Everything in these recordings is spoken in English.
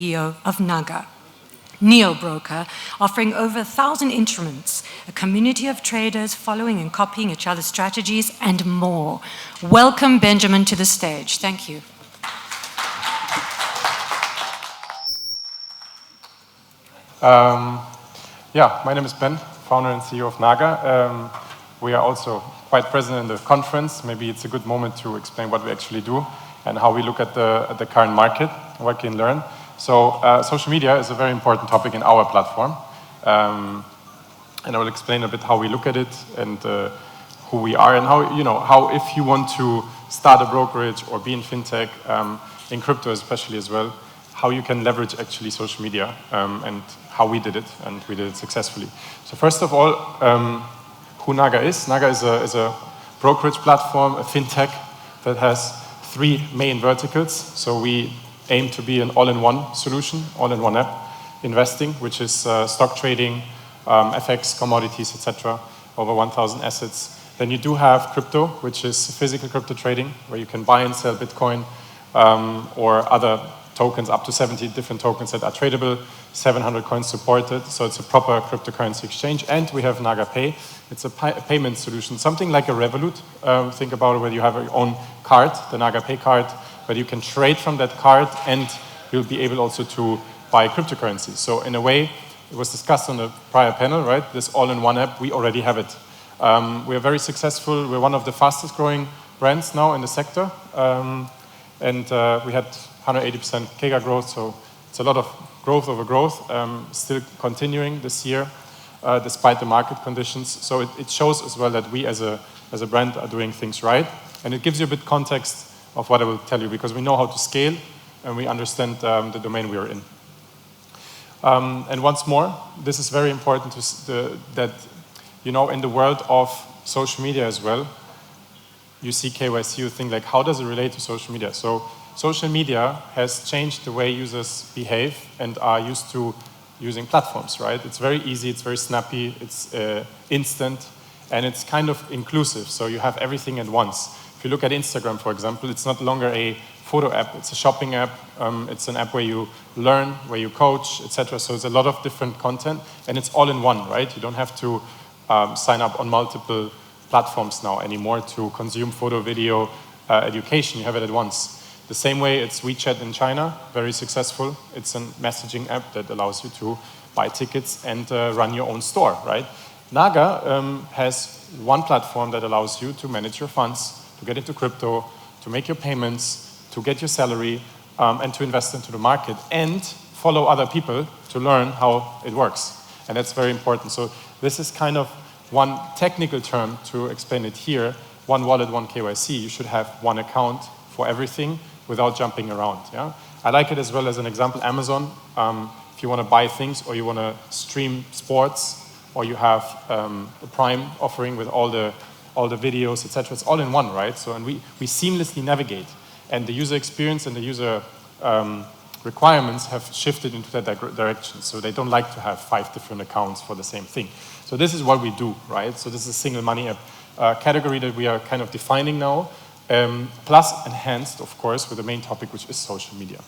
CEO of NAGA, neo-broker, offering over 1,000 instruments, a community of traders following and copying each other's strategies, and more. Welcome, Benjamin, to the stage. Thank you. My name is Ben, founder and CEO of NAGA. We are also quite present in the conference. Maybe it's a good moment to explain what we actually do and how we look at the current market, what we can learn. So social media is a very important topic in our platform. And I will explain a bit how we look at it and who we are and how if you want to start a brokerage or be in fintech, in crypto especially as well, how you can leverage actually social media and how we did it, and we did it successfully. So first of all, who NAGA is. NAGA is a brokerage platform, a fintech that has three main verticals. So we aim to be an all-in-one solution, all-in-one app, investing, which is stock trading, FX, commodities, etc., over 1,000 assets. Then you do have crypto, which is physical crypto trading, where you can buy and sell Bitcoin or other tokens, up to 70 different tokens that are tradable, 700 coins supported, so it's a proper cryptocurrency exchange. And we have NAGA Pay. It's a payment solution, something like a Revolut. Think about it, where you have your own card, the NAGA Pay card, but you can trade from that card, and you'll be able also to buy cryptocurrency. So in a way, it was discussed on the prior panel, right? This all-in-one app, we already have it. We are very successful. We're one of the fastest growing brands now in the sector. And we had 180% CAGR growth, so it's a lot of growth over growth, still continuing this year, despite the market conditions. So it shows as well that we as a brand are doing things right. And it gives you a bit context of what I will tell you, because we know how to scale and we understand the domain we are in. And once more, this is very important that, in the world of social media as well, you see KYC, you think like, how does it relate to social media? So social media has changed the way users behave and are used to using platforms, right? It's very easy, it's very snappy, it's instant, and it's kind of inclusive. So you have everything at once. If you look at Instagram, for example, it's not longer a photo app, it's a shopping app, it's an app where you learn, where you coach, etc. So it's a lot of different content, and it's all in one, right? You don't have to sign up on multiple platforms now anymore to consume photo, video, education. You have it at once. The same way it's WeChat in China, very successful. It's a messaging app that allows you to buy tickets and run your own store, right? NAGA has one platform that allows you to manage your funds, to get into crypto, to make your payments, to get your salary, and to invest into the market, and follow other people to learn how it works. And that's very important. So this is kind of one technical term to explain it here. One wallet, one KYC. You should have one account for everything without jumping around. Yeah? I like it as well as an example, Amazon. If you want to buy things or you want to stream sports, or you have a Prime offering with all the videos, etc. It's all in one, right? So, and we seamlessly navigate, and the user experience and the user requirements have shifted into that direction. So they don't like to have 5 different accounts for the same thing. So this is what we do, right? So this is a single money app category that we are kind of defining now, plus enhanced, of course, with the main topic, which is social media.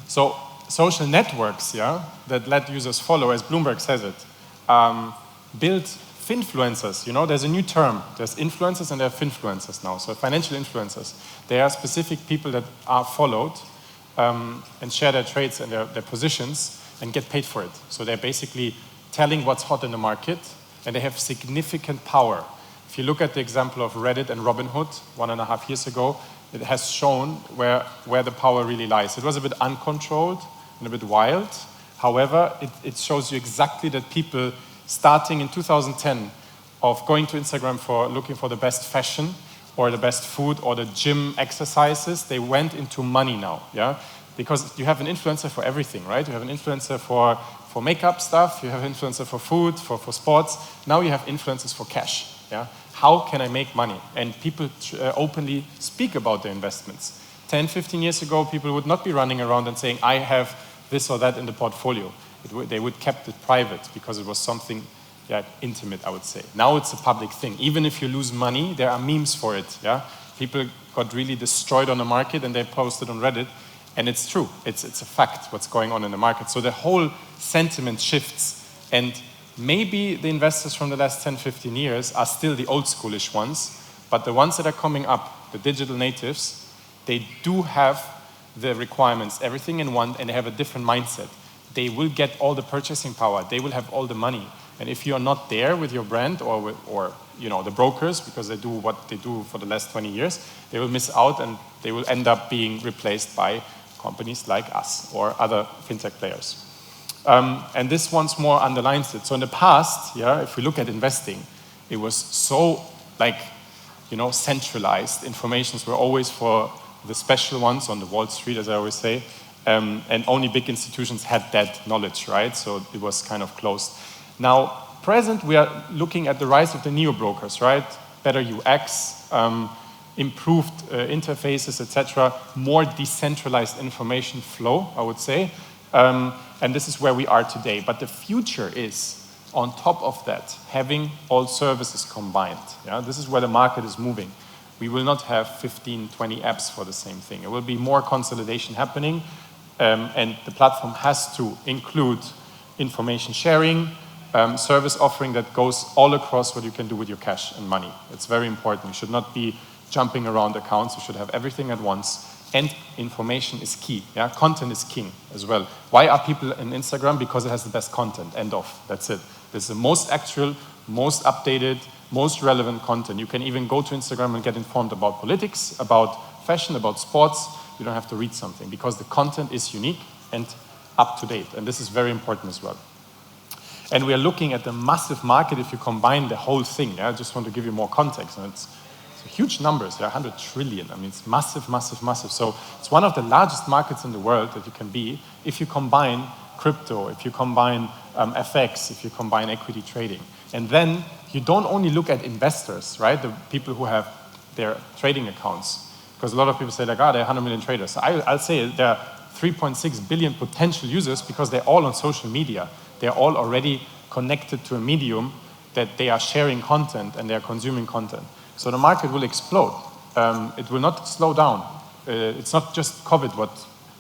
So social networks, that let users follow, as Bloomberg says it, build finfluencers. There's a new term. There's influencers and there are finfluencers now. So financial influencers. They are specific people that are followed and share their trades and their positions and get paid for it. So they're basically telling what's hot in the market, and they have significant power. If you look at the example of Reddit and Robinhood 1.5 years ago, it has shown where the power really lies. It was a bit uncontrolled and a bit wild. However, it shows you exactly that people starting in 2010 of going to Instagram for looking for the best fashion or the best food or the gym exercises, they went into money now, Because you have an influencer for everything, right? You have an influencer for makeup stuff, you have an influencer for food, for sports. Now you have influencers for cash, How can I make money? And people openly speak about their investments. 10, 15 years ago, people would not be running around and saying, I have this or that in the portfolio. They would kept it private because it was something intimate, I would say. Now it's a public thing. Even if you lose money, there are memes for it. People got really destroyed on the market and they posted on Reddit. And it's true, it's a fact what's going on in the market. So the whole sentiment shifts, and maybe the investors from the last 10, 15 years are still the old schoolish ones, but the ones that are coming up, the digital natives, they do have the requirements, everything in one, and they have a different mindset. They will get all the purchasing power, they will have all the money. And if you are not there with your brand or you know, the brokers, because they do what they do for the last 20 years, they will miss out and they will end up being replaced by companies like us or other fintech players. And this once more underlines it. So in the past, yeah, if we look at investing, it was so like, you know, centralized. Informations were always for the special ones on the Wall Street, as I always say, and only big institutions had that knowledge, right? So it was kind of closed. Now, present, we are looking at the rise of the neo-brokers, right? Better UX, improved interfaces, etc., more decentralized information flow, I would say. And this is where we are today. But the future is, on top of that, having all services combined. Yeah? This is where the market is moving. We will not have 15, 20 apps for the same thing. It will be more consolidation happening, and the platform has to include information sharing, service offering that goes all across what you can do with your cash and money. It's very important. You should not be jumping around accounts. You should have everything at once. And information is key. Yeah? Content is king as well. Why are people on Instagram? Because it has the best content. End of. That's it. This is the most actual, most updated, most relevant content. You can even go to Instagram and get informed about politics, about fashion, about sports. You don't have to read something because the content is unique and up to date. And this is very important as well. And we are looking at the massive market if you combine the whole thing. Yeah? I just want to give you more context. And it's huge numbers. They're 100 trillion. I mean, it's massive, massive, massive. So it's one of the largest markets in the world that you can be if you combine crypto, if you combine FX, if you combine equity trading. And then you don't only look at investors, right? The people who have their trading accounts. Because a lot of people say, like, there are 100 million traders. So I'll say there are 3.6 billion potential users because they're all on social media. They're all already connected to a medium that they are sharing content and they are consuming content. So the market will explode. It will not slow down. It's not just COVID what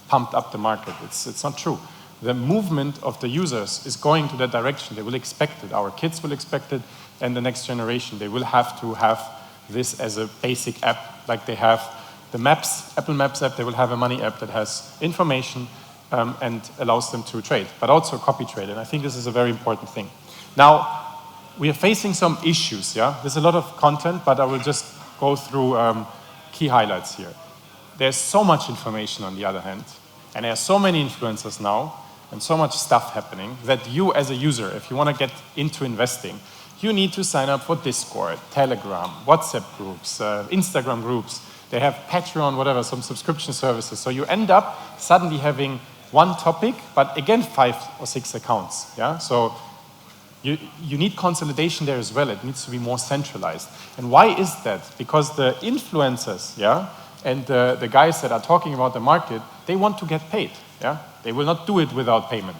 pumped up the market. It's not true. The movement of the users is going to that direction. They will expect it. Our kids will expect it, and the next generation, they will have to have this as a basic app, like they have the Maps, Apple Maps app. They will have a money app that has information and allows them to trade, but also copy trade. And I think this is a very important thing. Now, we are facing some issues, yeah? There's a lot of content, but I will just go through key highlights here. There's so much information on the other hand, and there are so many influencers now, and so much stuff happening, that you as a user, if you want to get into investing, you need to sign up for Discord, Telegram, WhatsApp groups, Instagram groups. They have Patreon, whatever, some subscription services. So you end up suddenly having one topic, but again, 5 or 6 accounts, yeah? So you need consolidation there as well. It needs to be more centralized. And why is that? Because the influencers, yeah, and the guys that are talking about the market, they want to get paid, yeah? They will not do it without payment.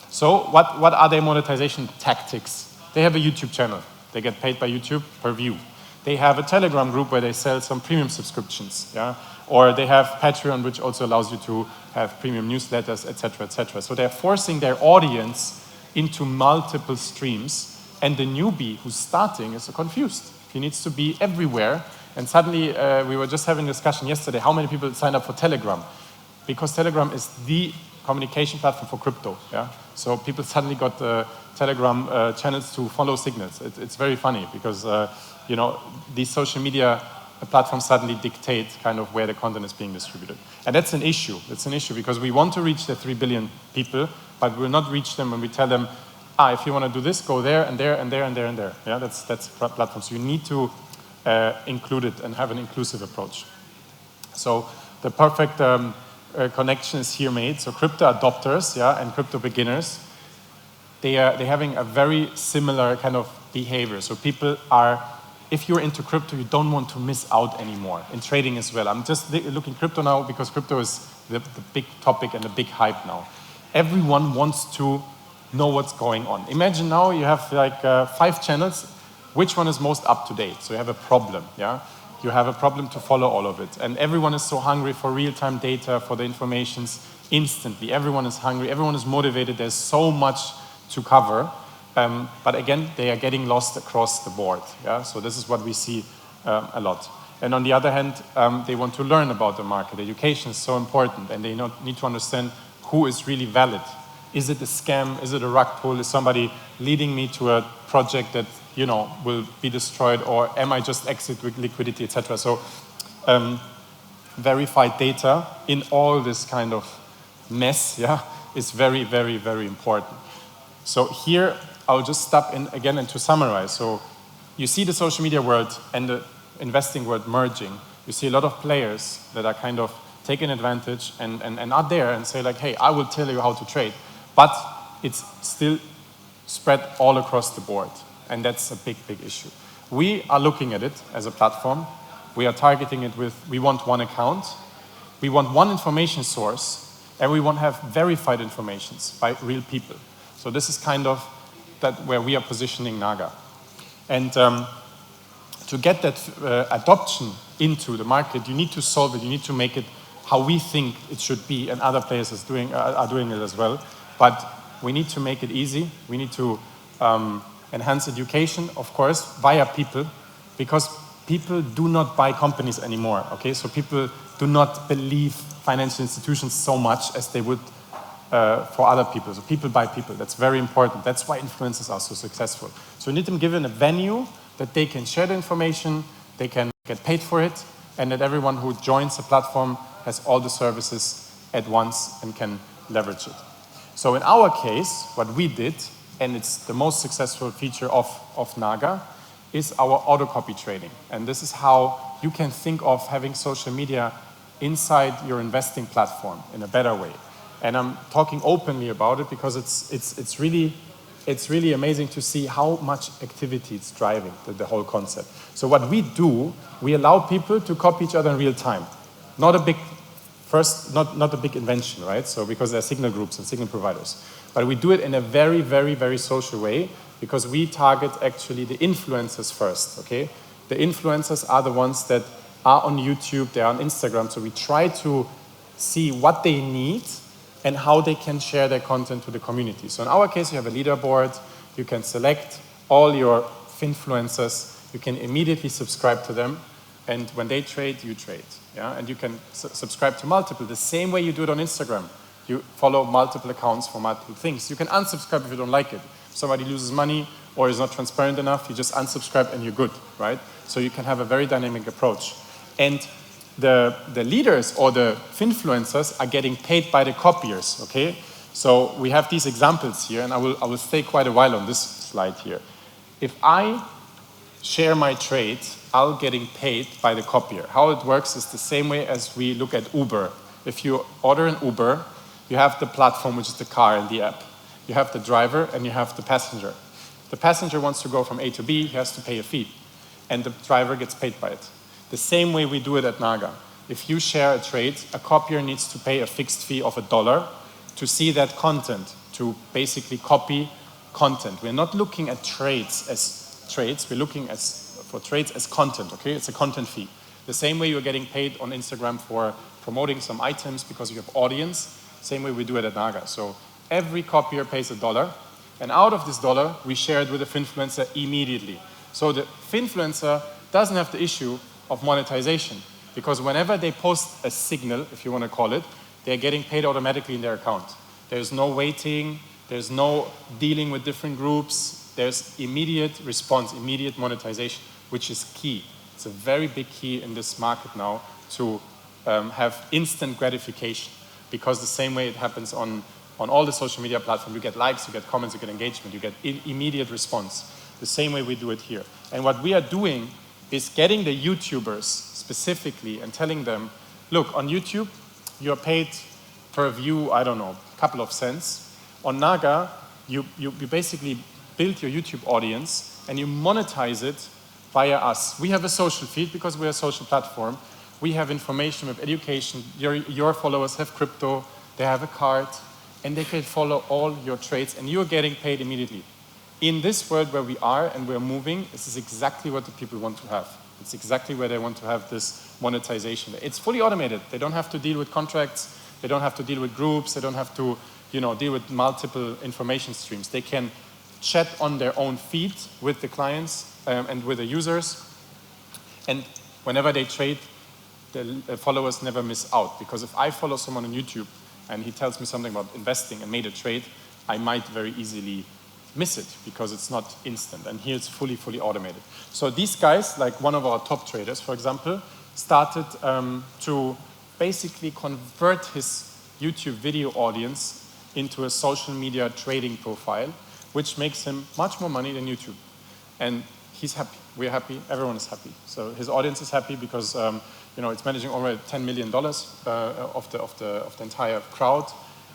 So what are their monetization tactics? They have a YouTube channel. They get paid by YouTube per view. They have a Telegram group where they sell some premium subscriptions, yeah? Or they have Patreon, which also allows you to have premium newsletters, etc., etc. So they're forcing their audience into multiple streams, and the newbie who's starting is confused. He needs to be everywhere, and suddenly we were just having a discussion yesterday, how many people signed up for Telegram? Because Telegram is the communication platform for crypto, yeah? So people suddenly got Telegram channels to follow signals. It's very funny because, you know, these social media platforms suddenly dictate kind of where the content is being distributed. And that's an issue. It's an issue because we want to reach the 3 billion people, but we'll not reach them when we tell them, if you want to do this, go there and there and there and there and there. Yeah, that's platform. So you need to include it and have an inclusive approach. So the perfect connection is here made. So crypto adopters, yeah, and crypto beginners, they're having a very similar kind of behavior. So people are, if you're into crypto, you don't want to miss out anymore. In trading as well. I'm just looking crypto now because crypto is the big topic and the big hype now. Everyone wants to know what's going on. Imagine now you have like 5 channels. Which one is most up to date? So you have a problem, yeah? you have a problem to follow all of it. And everyone is so hungry for real-time data, for the informations instantly. Everyone is hungry, everyone is motivated, there's so much to cover. But again, they are getting lost across the board. Yeah? So this is what we see a lot. And on the other hand, they want to learn about the market. Education is so important, and they need to understand who is really valid. Is it a scam? Is it a rug pull? Is somebody leading me to a project that will be destroyed, or am I just exit with liquidity, etc.? So verified data in all this kind of mess, yeah, is very, very, very important. So here, I'll just stop in again and to summarize. So you see the social media world and the investing world merging. You see a lot of players that are kind of taking advantage and are there and say like, hey, I will tell you how to trade. But it's still spread all across the board. And that's a big, big issue. We are looking at it as a platform. We are targeting it with, we want one account. We want one information source. And we want to have verified informations by real people. So this is kind of where we are positioning NAGA. And to get that adoption into the market, you need to solve it. You need to make it how we think it should be, and other players are doing it as well. But we need to make it easy. We need to enhance education, of course, via people, because people do not buy companies anymore. Okay, so people do not believe financial institutions so much as they would for other people. So people buy people. That's very important. That's why influencers are so successful. So you need them given a venue that they can share the information, they can get paid for it, and that everyone who joins the platform has all the services at once and can leverage it. So in our case, what we did, and it's the most successful feature of NAGA, is our autocopy trading. And this is how you can think of having social media inside your investing platform in a better way. And I'm talking openly about it because it's really amazing to see how much activity it's driving, the whole concept. So what we do, we allow people to copy each other in real time. Not a big invention, right? So because there are signal groups and signal providers. But we do it in a very, very, very social way because we target actually the influencers first, okay? The influencers are the ones that are on YouTube, they're on Instagram, so we try to see what they need and how they can share their content to the community. So in our case, you have a leaderboard, you can select all your influencers, you can immediately subscribe to them, and when they trade, you trade. Yeah? And you can subscribe to multiple, the same way you do it on Instagram. You follow multiple accounts for multiple things. You can unsubscribe if you don't like it. If somebody loses money or is not transparent enough, you just unsubscribe and you're good, right? So you can have a very dynamic approach. And the leaders or the influencers are getting paid by the copiers, okay? So we have these examples here, and I will stay quite a while on this slide here. If I share my trade, I'll getting paid by the copier. How it works is the same way as we look at Uber. If you order an Uber, you have the platform, which is the car and the app. You have the driver and you have the passenger. The passenger wants to go from A to B, he has to pay a fee, and the driver gets paid by it. The same way we do it at NAGA. If you share a trade, a copier needs to pay a fixed fee of $1 to see that content, to basically copy content. We're not looking at trades as trades, we're looking for trades as content, okay? It's a content fee. The same way you're getting paid on Instagram for promoting some items because you have audience, same way we do it at NAGA. So every copier pays $1, and out of this $1, we share it with the influencer immediately. So the influencer doesn't have the issue of monetization, because whenever they post a signal, if you want to call it, they're getting paid automatically in their account. There's no waiting, there's no dealing with different groups, there's immediate response, immediate monetization, which is key. It's a very big key in this market now to have instant gratification, because the same way it happens on all the social media platforms, you get likes, you get comments, you get engagement, you get immediate response. The same way we do it here. And what we are doing is getting the YouTubers specifically and telling them, look, on YouTube, you're paid per view, I don't know, a couple of cents. On NAGA, you basically build your YouTube audience and you monetize it via us. We have a social feed because we're a social platform. We have information, we have education. Your followers have crypto, they have a card, and they can follow all your trades, and you're getting paid immediately. In this world where we are and we're moving, this is exactly what the people want to have. It's exactly where they want to have this monetization. It's fully automated. They don't have to deal with contracts. They don't have to deal with groups. They don't have to, deal with multiple information streams. They can chat on their own feed with the clients and with the users. And whenever they trade, the followers never miss out. Because if I follow someone on YouTube and he tells me something about investing and made a trade, I might very easily miss it because it's not instant. And here it's fully automated. So these guys, like one of our top traders, for example, started to basically convert his YouTube video audience into a social media trading profile, which makes him much more money than YouTube. And he's happy. We're happy. Everyone is happy. So his audience is happy because it's managing already $10 million of the entire crowd,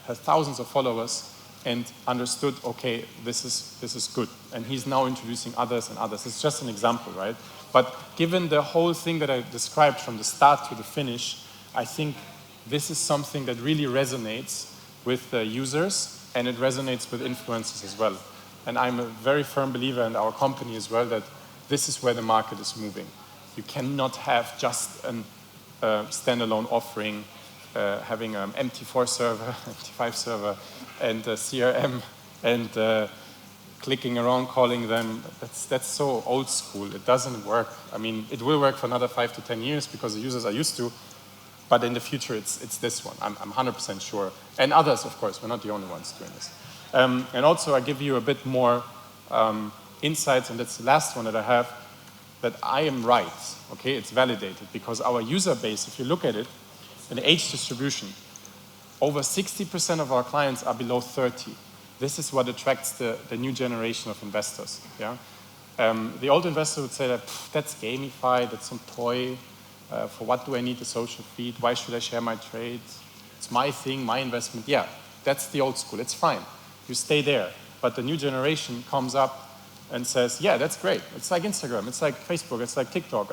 has thousands of followers, and understood, okay, this is good. And he's now introducing others and others. It's just an example, right? But given the whole thing that I described from the start to the finish, I think this is something that really resonates with the users, and it resonates with influencers as well. And I'm a very firm believer in our company as well that this is where the market is moving. You cannot have just a standalone offering, having an MT4 server, MT5 server, and a CRM, and clicking around, calling them. That's so old school. It doesn't work. I mean, it will work for another 5 to 10 years because the users are used to, but in the future, it's this one. I'm 100% sure. And others, of course. We're not the only ones doing this. And also, I give you a bit more insights, and that's the last one that I have, that I am right, okay? It's validated, because our user base, if you look at it, an age distribution, over 60% of our clients are below 30. This is what attracts the new generation of investors, yeah? The old investor would say that, that's gamified, that's some toy, for what do I need a social feed? Why should I share my trades? It's my thing, my investment. Yeah, that's the old school, it's fine. You stay there. But the new generation comes up and says, yeah, that's great. It's like Instagram, it's like Facebook, it's like TikTok.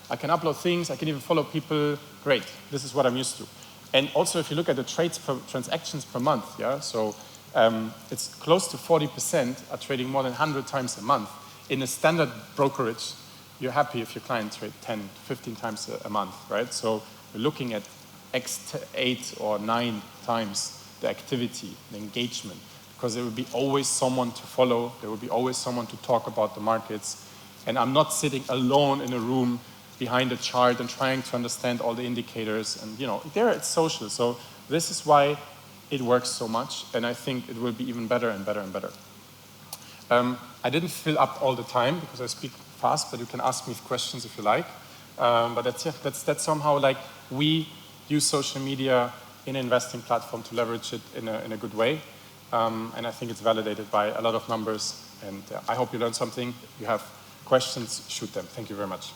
I can upload things, I can even follow people. Great, this is what I'm used to. And also, if you look at the transactions per month, yeah, so it's close to 40% are trading more than 100 times a month. In a standard brokerage, you're happy if your client trade 10, 15 times a month, right? So we're looking at 8 or 9 times the activity, the engagement, because there will be always someone to follow, there will be always someone to talk about the markets, and I'm not sitting alone in a room behind a chart and trying to understand all the indicators, and there it's social. So this is why it works so much, and I think it will be even better and better and better. I didn't fill up all the time because I speak fast, but you can ask me questions if you like. But that's somehow like we use social media in an investing platform to leverage it in a good way. And I think it's validated by a lot of numbers. And I hope you learned something. If you have questions, shoot them. Thank you very much.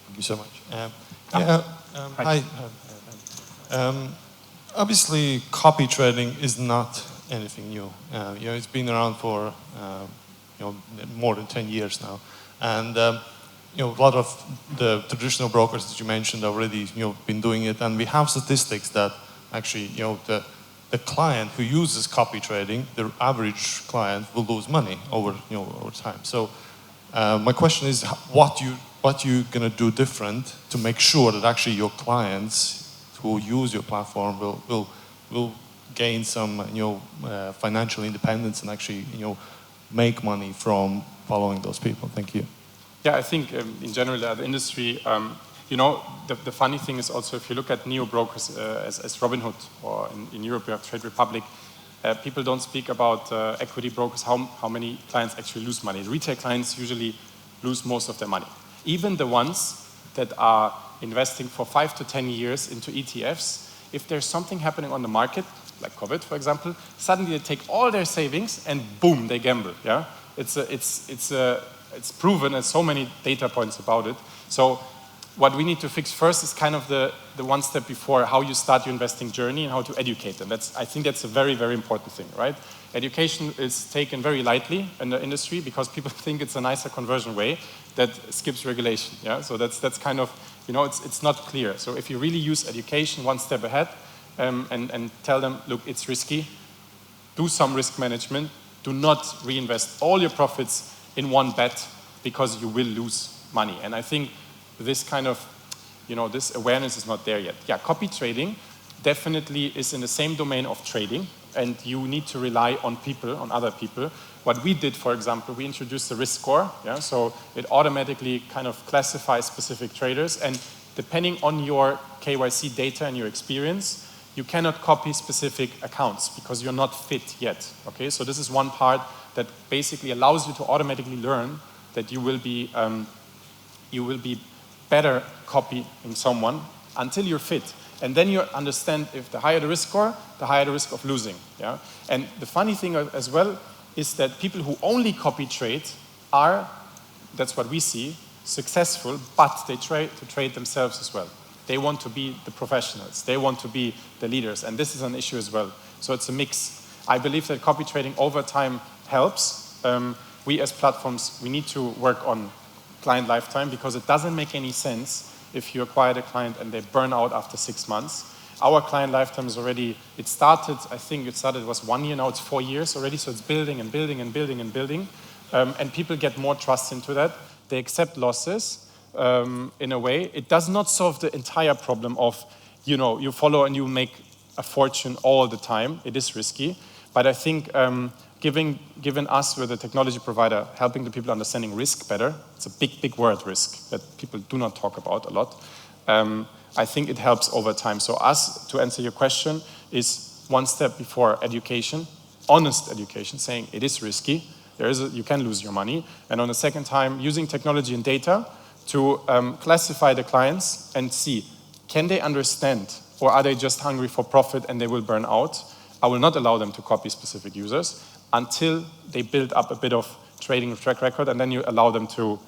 Thank you so much. Hi. Obviously, copy trading is not anything new. It's been around for more than 10 years now, and a lot of the traditional brokers that you mentioned already been doing it, and we have statistics that actually the client who uses copy trading, the average client will lose money over time. So my question is, what you gonna do different to make sure that actually your clients who use your platform will gain some financial independence and actually make money from following those people? Thank you. Yeah, I think in general the industry, the funny thing is also if you look at neo brokers as Robinhood, or in Europe you have Trade Republic, people don't speak about equity brokers, how many clients actually lose money. Retail clients usually lose most of their money. Even the ones that are investing for 5 to 10 years into ETFs, if there's something happening on the market, like COVID, for example, suddenly they take all their savings and boom, they gamble. Yeah, it's proven, and so many data points about it. So what we need to fix first is kind of the one step before, how you start your investing journey and how to educate them. I think that's a very, very important thing, right? Education is taken very lightly in the industry because people think it's a nicer conversion way that skips regulation. Yeah, so that's kind of, it's not clear. So if you really use education one step ahead and tell them, look, it's risky, do some risk management. Do not reinvest all your profits in one bet because you will lose money. And I think this kind of, this awareness is not there yet. Yeah, copy trading definitely is in the same domain of trading, and you need to rely on people, on other people. What we did, for example, we introduced a risk score, yeah, so it automatically kind of classifies specific traders, and depending on your KYC data and your experience, you cannot copy specific accounts because you're not fit yet, okay? So this is one part that basically allows you to automatically learn that you will be better copying someone until you're fit. And then you understand if the higher the risk score, the higher the risk of losing. Yeah? And the funny thing as well is that people who only copy trade are, that's what we see, successful, but they try to trade themselves as well. They want to be the professionals. They want to be the leaders. And this is an issue as well. So it's a mix. I believe that copy trading over time helps. We as platforms, we need to work on client lifetime because it doesn't make any sense if you acquire a client and they burn out after 6 months. Our client lifetime is already, it was 1 year, now it's 4 years already, so it's building and building and building and building. And people get more trust into that. They accept losses in a way. It does not solve the entire problem of, you follow and you make a fortune all the time. It is risky. But I think given us, with a technology provider, helping the people understanding risk better, it's a big, big word, risk, that people do not talk about a lot. I think it helps over time. So us, to answer your question, is one step before education, honest education, saying it is risky, you can lose your money. And on the second time, using technology and data to classify the clients and see, can they understand, or are they just hungry for profit and they will burn out? I will not allow them to copy specific users until they build up a bit of trading track record, and then you allow them to,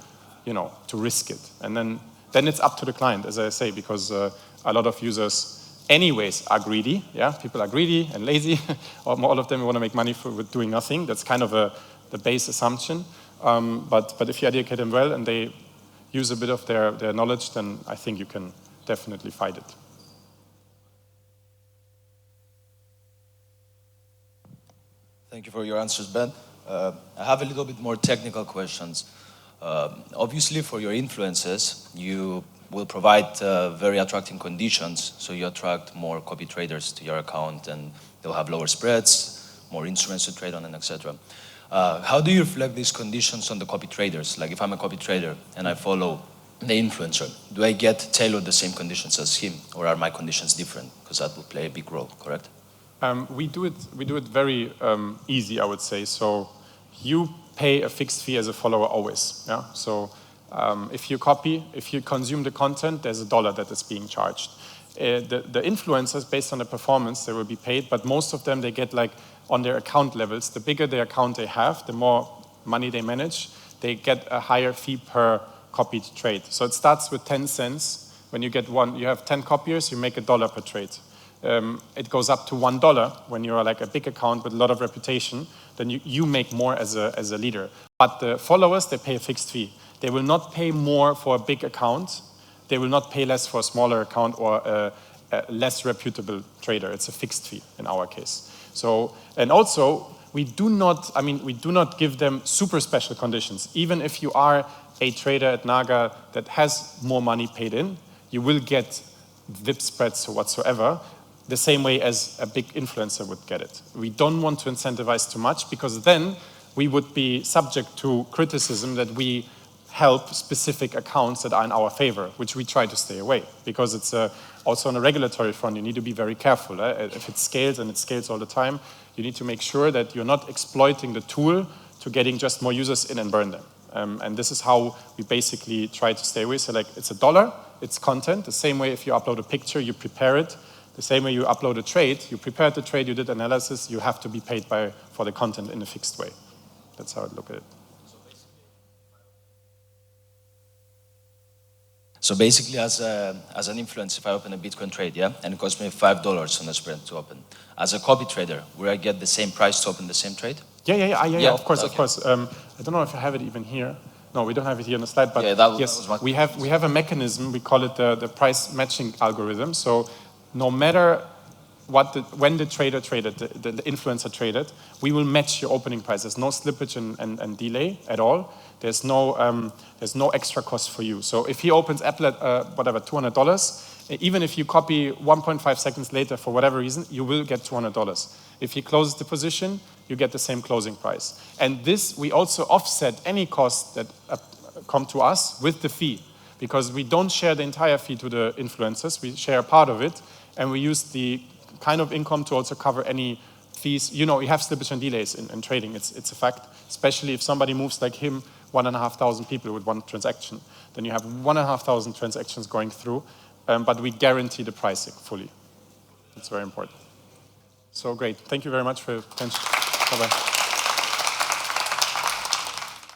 to risk it. And then it's up to the client, as I say, because a lot of users anyways are greedy. Yeah, people are greedy and lazy. All of them want to make money with doing nothing. That's kind of the base assumption. But if you educate them well and they use a bit of their knowledge, then I think you can definitely fight it. Thank you for your answers, Ben. I have a little bit more technical questions. Obviously, for your influencers, you will provide very attractive conditions, so you attract more copy traders to your account, and they'll have lower spreads, more instruments to trade on, and etc. How do you reflect these conditions on the copy traders? Like if I'm a copy trader and I follow the influencer, do I get tailored the same conditions as him, or are my conditions different? Because that will play a big role, correct? We do it very easy, I would say. So you pay a fixed fee as a follower always. Yeah. So if you consume the content, there's $1 that is being charged. The influencers, based on the performance, they will be paid. But most of them, they get like on their account levels. The bigger the account they have, the more money they manage. They get a higher fee per copied trade. So it starts with 10 cents. When you get you have 10 copiers, you make $1 per trade. It goes up to $1 when you're like a big account with a lot of reputation. Then you make more as a leader. But the followers, they pay a fixed fee. They will not pay more for a big account. They will not pay less for a smaller account or a less reputable trader. It's a fixed fee in our case. So, and also we do not give them super special conditions. Even if you are a trader at NAGA that has more money paid in, you will get VIP spreads or whatsoever, the same way as a big influencer would get it. We don't want to incentivize too much, because then we would be subject to criticism that we help specific accounts that are in our favor, which we try to stay away, because it's also on a regulatory front, you need to be very careful. If it scales, and it scales all the time, you need to make sure that you're not exploiting the tool to getting just more users in and burn them. And this is how we basically try to stay away. So like, it's $1, it's content. The same way if you upload a picture, you prepare it. The same way you upload a trade, you prepared the trade, you did analysis, you have to be paid for the content in a fixed way. That's how I look at it. So basically, as an influencer, if I open a Bitcoin trade, yeah, and it costs me $5 on the spread to open, as a copy trader, will I get the same price to open the same trade? Yeah, of course. I don't know if I have it even here. No, we don't have it here on the slide, but yes, we have a mechanism, we call it the price matching algorithm. So no matter when the trader traded, the influencer traded, we will match your opening price. There's no slippage and delay at all. There's no extra cost for you. So if he opens Apple at whatever, $200, even if you copy 1.5 seconds later for whatever reason, you will get $200. If he closes the position, you get the same closing price. And this, we also offset any costs that come to us with the fee, because we don't share the entire fee to the influencers. We share a part of it, and we use the kind of income to also cover any fees. You know, you have slippage and delays in trading. It's a fact, especially if somebody moves like him, 1,500 people with one transaction. Then you have 1,500 transactions going through, but we guarantee the pricing fully. It's very important. So great. Thank you very much for your attention. Bye-bye.